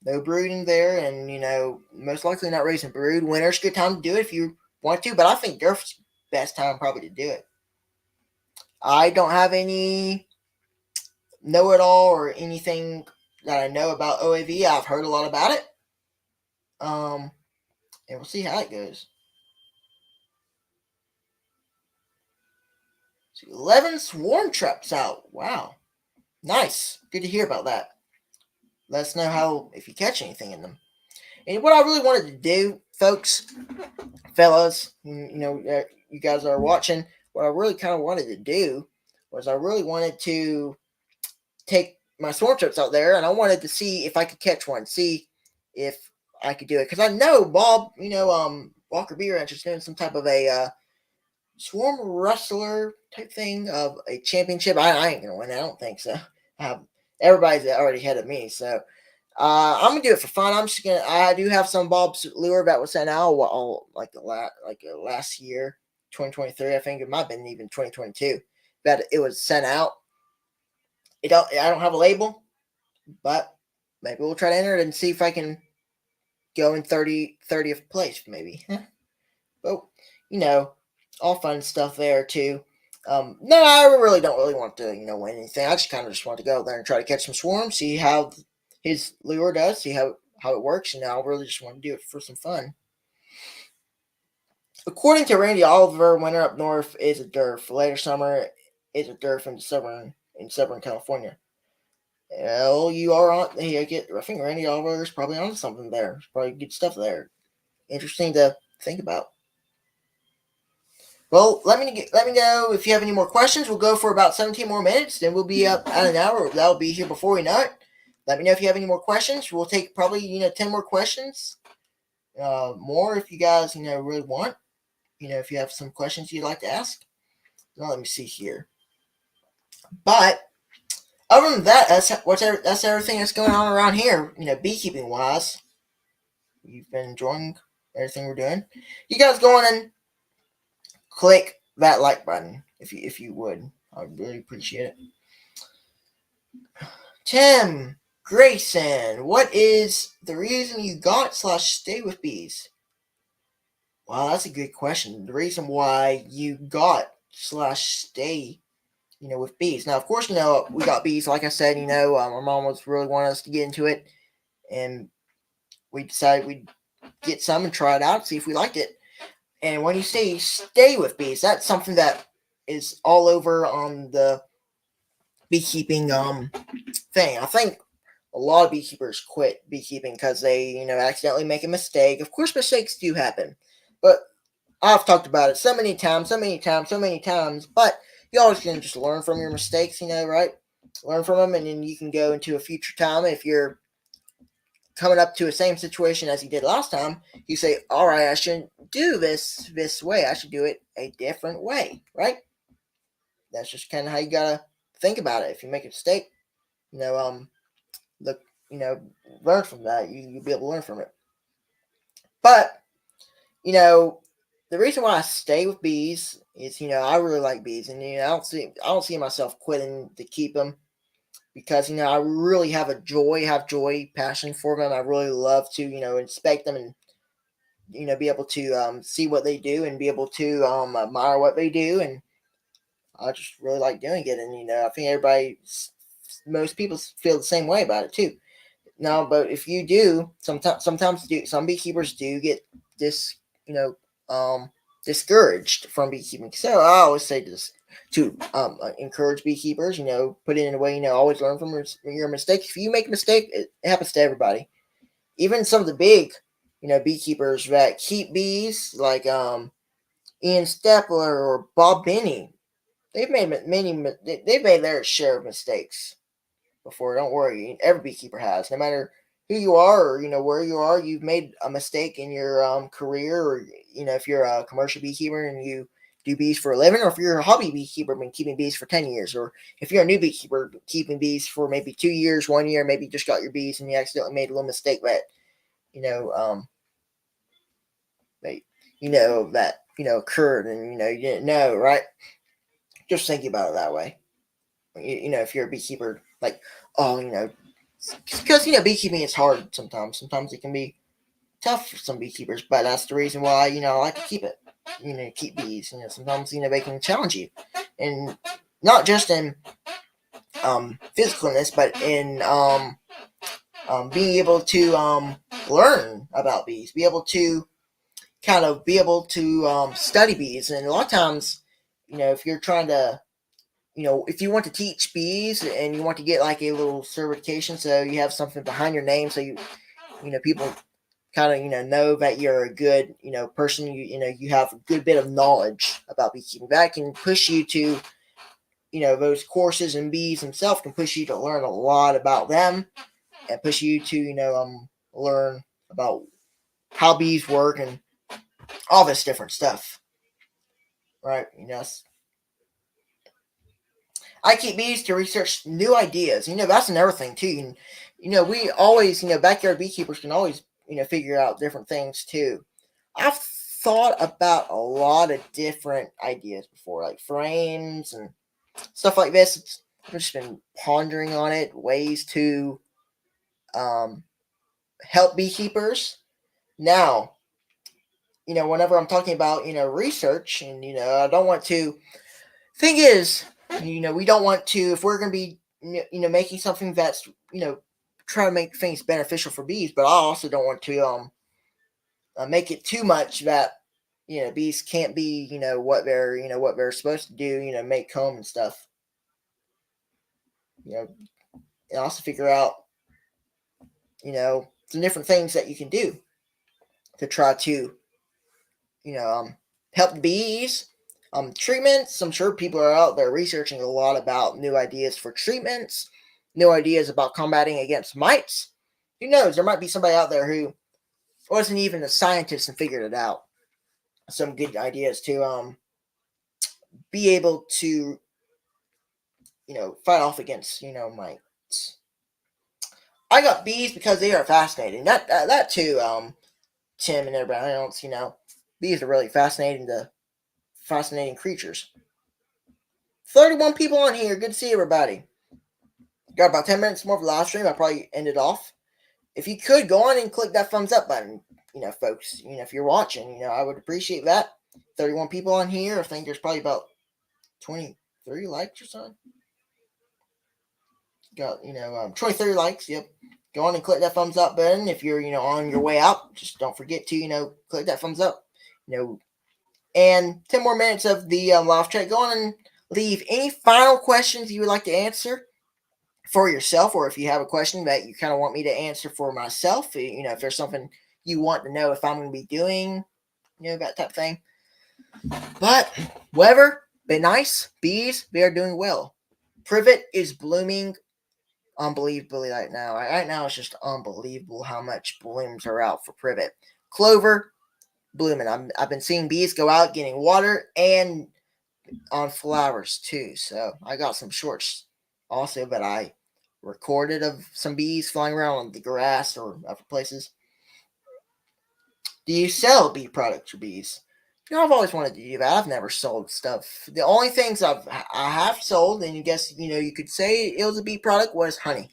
in there, and most likely not raising brood. Winter's a good time to do it if you want to, but I think Durf's best time probably to do it. I don't have any know-it-all or anything that I know about OAV. I've heard a lot about it, and we'll see how it goes. 11 swarm traps out. Wow. Nice. Good to hear about that. Let us know if you catch anything in them. And what I really wanted to do, folks, fellas, you guys are watching, what I really kind of wanted to do was I really wanted to take my swarm traps out there, and I wanted to see if I could catch one, see if I could do it. Because I know Bob, Walker Bee Ranch is doing some type of a swarm wrestler type thing of a championship. I ain't gonna win. I don't think so. Everybody's already ahead of me, so I'm gonna do it for fun. I do have some Bob's lure that was sent out last year, 2023. I think it might have been even 2022 that it was sent out. I don't have a label, but maybe we'll try to enter it and see if I can go in 30th place, maybe. But all fun stuff there too. No, I really don't want to, win anything. I just want to go there and try to catch some swarms, see how his lure does, see how it works, and I really just want to do it for some fun. According to Randy Oliver, winter up north is a dearth. Later summer is a dearth in Southern California. Well, you are on. I think Randy Oliver is probably on something there. There's probably good stuff there. Interesting to think about. Well, let me know if you have any more questions. We'll go for about 17 more minutes, then we'll be up at an hour. That'll be here before we know it. Let me know if you have any more questions. We'll take probably 10 more questions, more if you guys really want. If you have some questions you'd like to ask. Now let me see here. But other than that, that's everything that's going on around here. Beekeeping wise, you've been enjoying everything we're doing. You guys go on and click that like button if you would. I'd really appreciate it. Tim Grayson, what is the reason you got/stay with bees? Wow, that's a good question. The reason why you got/stay, with bees. Now, of course, we got bees. Like I said, our mom was really wanting us to get into it, and we decided we'd get some and try it out, see if we liked it. And when you say stay with bees, that's something that is all over on the beekeeping thing. I think a lot of beekeepers quit beekeeping because they, accidentally make a mistake. Of course, mistakes do happen, but I've talked about it so many times. But you always can just learn from your mistakes, right? Learn from them, and then you can go into a future time. If you're coming up to the same situation as you did last time, you say, all right, I shouldn't do this way. I should do it a different way, right? that's just kind of how you gotta think about it. If you make a mistake, look, learn from that. You'll be able to learn from it. But you know, the reason why I stay with bees is, I really like bees, and I don't see myself quitting to keep them because I really have joy, passion for them. I really love to inspect them and be able to see what they do and be able to admire what they do, and I just really like doing it. And I think most people feel the same way about it too. No, but if you do, sometimes some beekeepers do get this, you know, discouraged from beekeeping. So I always say this to encourage beekeepers. Put it in a way. Always learn from your mistakes. If you make a mistake, it happens to everybody. Even some of the big, beekeepers that keep bees, like Ian Stepler or Bob Binney, they've made their share of mistakes before. Don't worry, every beekeeper has. No matter who you are or where you are, you've made a mistake in your career, or if you're a commercial beekeeper and you do bees for a living, or if you're a hobby beekeeper, been keeping bees for 10 years, or if you're a new beekeeper keeping bees for maybe 2 years, 1 year, maybe you just got your bees and you accidentally made a little mistake that you know that occurred, and you didn't know, right? Just think about it that way. If you're a beekeeper, like, oh, because beekeeping is hard sometimes. Sometimes it can be tough for some beekeepers, but that's the reason why I like to keep it. Keep bees. Sometimes they can challenge you, and not just in physicalness, but in being able to learn about bees, be able to study bees, and a lot of times, if you're trying to if you want to teach bees and you want to get like a little certification, so you have something behind your name, so people kind of know that you're a good person, you have a good bit of knowledge about beekeeping, that can push you to those courses, and bees themselves can push you to learn a lot about them, and push you to learn about how bees work and all this different stuff, right? I keep bees to research new ideas. That's another thing too. We always, backyard beekeepers can always, figure out different things too. I've thought about a lot of different ideas before, like frames and stuff like this. I've just been pondering on it, ways to um, help beekeepers. Now, whenever I'm talking about, research, and, I don't want to, thing is, we don't want to, if we're going to be, making something that's, trying to make things beneficial for bees, but I also don't want to make it too much that, bees can't be, what they're supposed to do, make comb and stuff. And also figure out, some different things that you can do to try to, you know, um, help the bees. Treatments. I'm sure people are out there researching a lot about new ideas for treatments, new ideas about combating against mites. Who knows? There might be somebody out there who wasn't even a scientist and figured it out. Some good ideas to be able to fight off against mites. I got bees because they are fascinating. That too. Tim and everybody else. Bees are really fascinating creatures. 31 people on here. Good to see everybody. Got about 10 minutes more of the live stream. I'll probably end it off. If you could, go on and click that thumbs up button, folks. If you're watching, I would appreciate that. 31 people on here. I think there's probably about 23 likes or something. Got, 23 likes. Yep. Go on and click that thumbs up button. If you're, on your way out, just don't forget to, click that thumbs up. And 10 more minutes of the live chat. Go on and leave any final questions you would like to answer for yourself, or if you have a question that you kind of want me to answer for myself, if there's something you want to know if I'm going to be doing, that type of thing. But weather, be nice. Bees, they are doing well. Privet is blooming unbelievably right now. Right now, it's just unbelievable how much blooms are out for privet. Clover, blooming. I've been seeing bees go out getting water, and on flowers too. So I got some shorts also that I recorded of some bees flying around on the grass or other places. Do you sell bee products or bees? I've always wanted to do that. I've never sold stuff. The only things I have sold, and you guess you could say it was a bee product, was honey.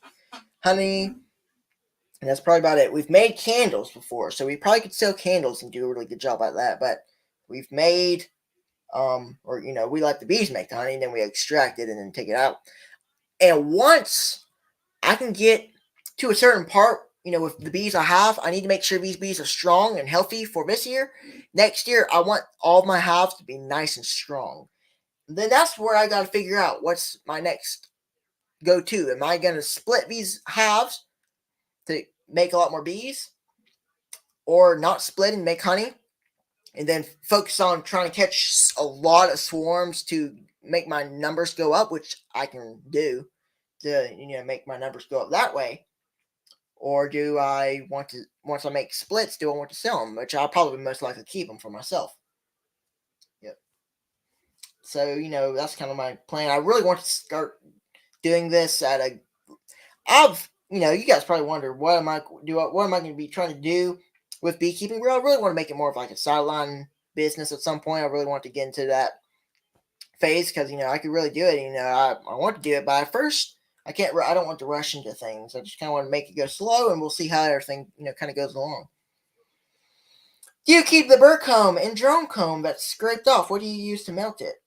Honey, and that's probably about it. We've made candles before, so we probably could sell candles and do a really good job at that. But we've made, or we let the bees make the honey, and then we extract it and then take it out. And once I can get to a certain part, with the bees I have, I need to make sure these bees are strong and healthy for this year. Next year, I want all of my hives to be nice and strong. Then that's where I got to figure out what's my next go-to. Am I going to split these hives to make a lot more bees, or not split and make honey, and then focus on trying to catch a lot of swarms to make my numbers go up, which I can do to make my numbers go up that way? Or do I want to, once I make splits, do I want to sell them? Which I'll probably most likely keep them for myself. Yep. So, that's kind of my plan. I really want to start doing this at a, you guys probably wonder, what am I going to be trying to do with beekeeping? I really want to make it more of like a sideline business at some point. I really want to get into that phase because, I could really do it. I want to do it, but at first, I don't want to rush into things. I just kind of want to make it go slow, and we'll see how everything, kind of goes along. Do you keep the burr comb and drone comb that's scraped off? What do you use to melt it?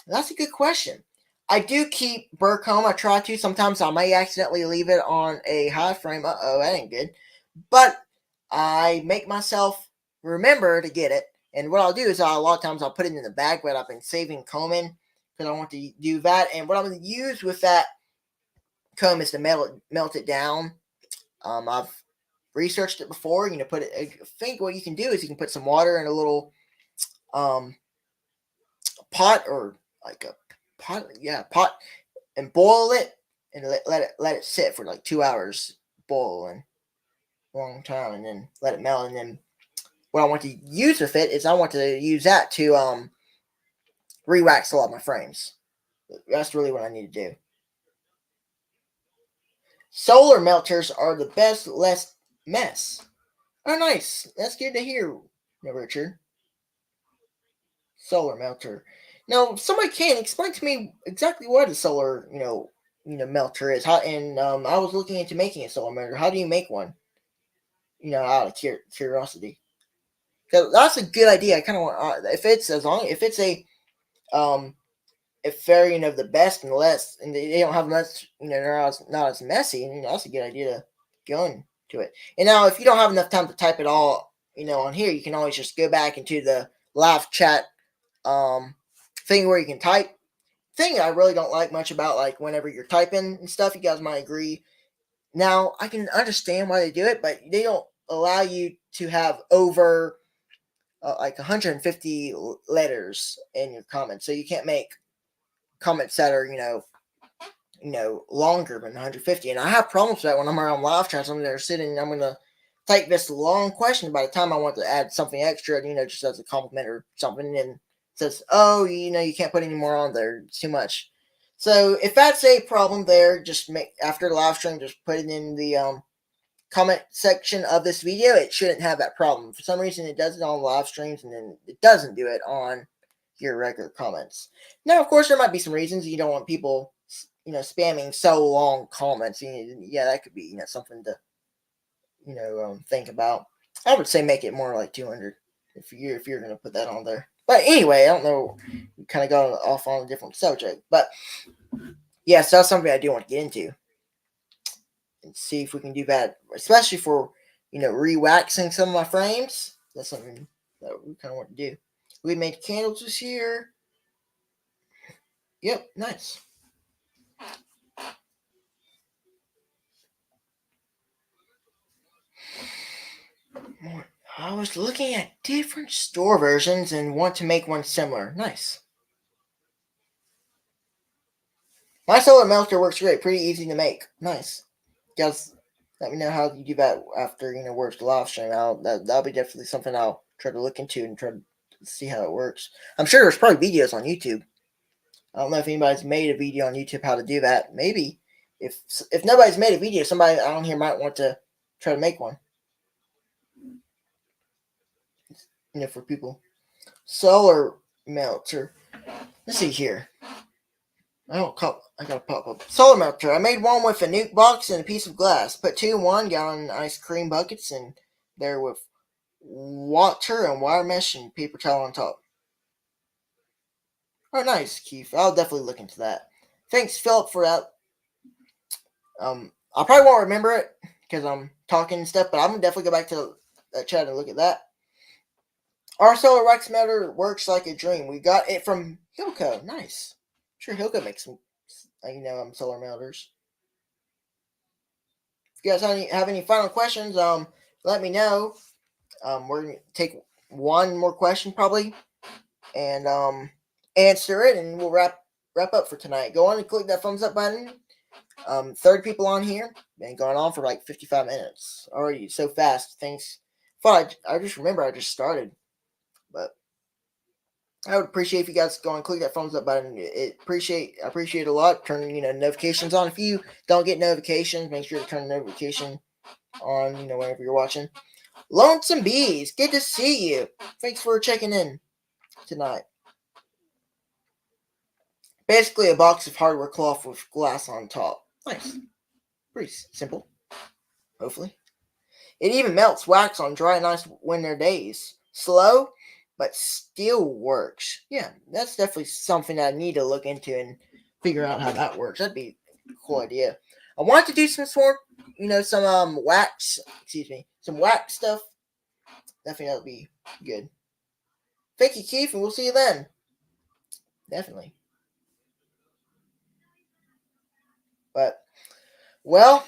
That's a good question. I do keep burr comb. I try to. Sometimes I may accidentally leave it on a hive frame. Uh-oh, that ain't good. But I make myself remember to get it. And what I'll do is a lot of times I'll put it in the bag that I've been saving combing because I want to do that. And what I'm going to use with that comb is to melt it down. I've researched it before. I think what you can do is you can put some water in a little pot, or like a pot, and boil it and let it sit for like 2 hours, boiling long time, and then let it melt. And then what I want to use with it is I want to use that to re-wax a lot of my frames. That's really what I need to do. Solar melters are the best, less mess. Oh, nice. That's good to hear, Richard. Solar melter. Now, if somebody can explain to me exactly what a solar, melter is. I was looking into making a solar melter. How do you make one? Out of curiosity. Because that's a good idea. I kind of want, if it's if they're the best and less, and they don't have much, they're not as messy, that's a good idea to go into it. And now, if you don't have enough time to type it all, on here, you can always just go back into the live chat thing where you can type. Thing I really don't like much about, like, whenever you're typing and stuff, you guys might agree. Now, I can understand why they do it, but they don't allow you to have over like 150 letters in your comments, so you can't make comments that are longer than 150. And I have problems with that when I'm around live chats. I'm there sitting and I'm gonna type this long question. By the time I want to add something extra, just as a compliment or something, and it says, oh, you can't put any more on there, it's too much. So if that's a problem there, just after the live stream, just put it in the comment section of this video. It shouldn't have that problem. For some reason, it does it on live streams, and then it doesn't do it on your regular comments. Now, of course, there might be some reasons you don't want people, spamming so long comments. Yeah, that could be, something to, think about. I would say make it more like 200 if you're going to put that on there. But anyway, I don't know. We kind of got off on a different subject, but yes, that's something I do want to get into and see if we can do that, especially for re-waxing some of my frames. That's something that we kind of want to do. We made candles this year. Yep, nice. I was looking at different store versions and want to make one similar. Nice. My solar melter works great. Pretty easy to make. Nice. Guys, let me know how you do that after works the live stream. That'll be definitely something I'll try to look into and try to see how it works. I'm sure there's probably videos on YouTube. I don't know if anybody's made a video on YouTube how to do that. Maybe if nobody's made a video, somebody on here might want to try to make one. For people. Solar melter. Let's see here. I gotta pop up. Solar melter. I made one with a nuke box and a piece of glass. Put 2 1-gallon ice cream buckets in there with water and wire mesh and paper towel on top. Oh, nice, Keith. I'll definitely look into that. Thanks, Philip, for that. I probably won't remember it because I'm talking and stuff, but I'm gonna definitely go back to that chat and look at that. Our solar wax melter works like a dream. We got it from Hilco. Nice. I'm sure Hilco makes some, solar melters. If you guys have any final questions, let me know. We're gonna take one more question probably, and answer it, and we'll wrap up for tonight. Go on and click that thumbs up button. 30 people on here. Been going on for like 55 minutes already. So fast. Thanks. I just remember I just started. But I would appreciate if you guys go and click that thumbs up button. I appreciate it a lot. Turn notifications on. If you don't get notifications, make sure to turn the notification on. Whenever you're watching. Lonesome Bees, good to see you. Thanks for checking in tonight. Basically, a box of hardware cloth with glass on top. Nice. Pretty simple. Hopefully. It even melts wax on dry, nice winter days. Slow, but still works. Yeah, that's definitely something I need to look into and figure out how that works. That'd be a cool idea. I want to do some some wax. Some wax stuff. Definitely that would be good. Thank you, Keith, and we'll see you then. Definitely. But, well,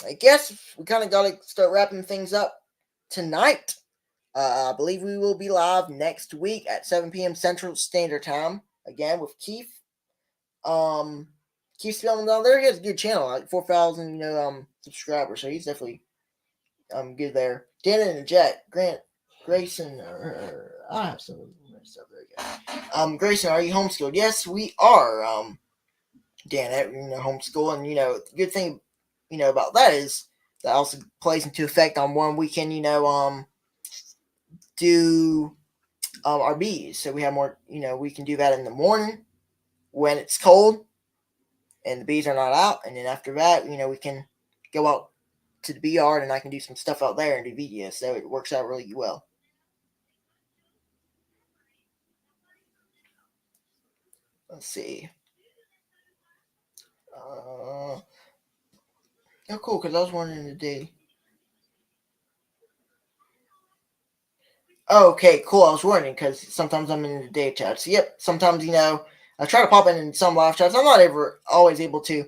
I guess we kind of got to start wrapping things up tonight. I believe we will be live next week at 7 p.m. Central Standard Time. Again, with Keith. Keith's filming down there. He has a good channel, like 4,000, subscribers. So he's definitely good there. Dan and Jet, Grayson, I have some stuff there. Grayson, are you homeschooled? Yes, we are. Dan, homeschool, and the good thing, about that is that also plays into effect on when we can, do our bees. So we have more, we can do that in the morning when it's cold and the bees are not out, and then after that, we can go out to the bee yard and I can do some stuff out there and do videos. So it works out really well. Let's see. Oh, cool, because I was wondering today. Okay, cool. I was wondering because sometimes I'm in the day chats. Yep, sometimes, I try to pop in some live chats. I'm not always able to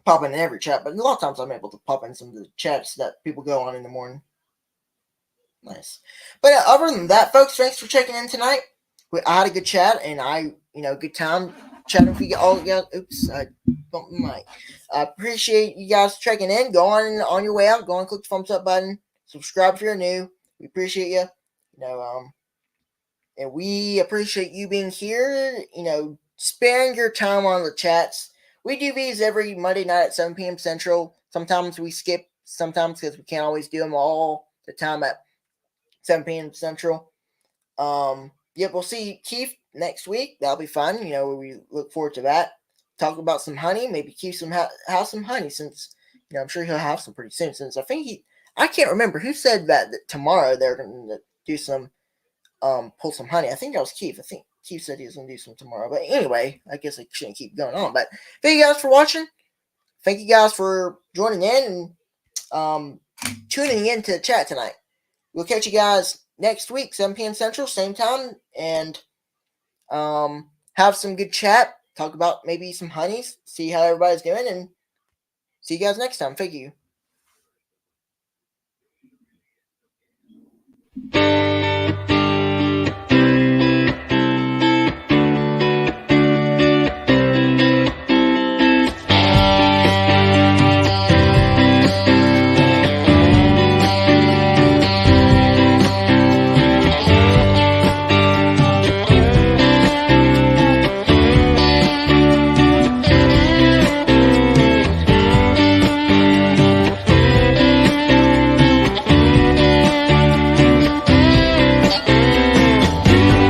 pop in every chat, but a lot of times I'm able to pop in some of the chats that people go on in the morning. Nice. But other than that, folks, thanks for checking in tonight. I had a good chat, and good time chatting with you all. Oops, I bumped the mic. I appreciate you guys checking in. Go on your way out. Go on and click the thumbs up button. Subscribe if you're new. We appreciate you. And we appreciate you being here. Sparing your time on the chats. We do these every Monday night at 7 p.m. Central. Sometimes we skip, sometimes because we can't always do them all the time at 7 p.m. Central. Yep, we'll see Keith next week. That'll be fun. We look forward to that. Talk about some honey. Maybe Keith have some honey since, I'm sure he'll have some pretty soon. Since I can't remember who said that tomorrow they're going to do some, pull some honey. I think that was Keith. I think Keith said he was going to do some tomorrow. But anyway, I guess I shouldn't keep going on. But thank you guys for watching. Thank you guys for joining in and tuning in to the chat tonight. We'll catch you guys next week, 7 p.m. Central, same time, and have some good chat. Talk about maybe some honeys, see how everybody's doing, and see you guys next time. Thank you.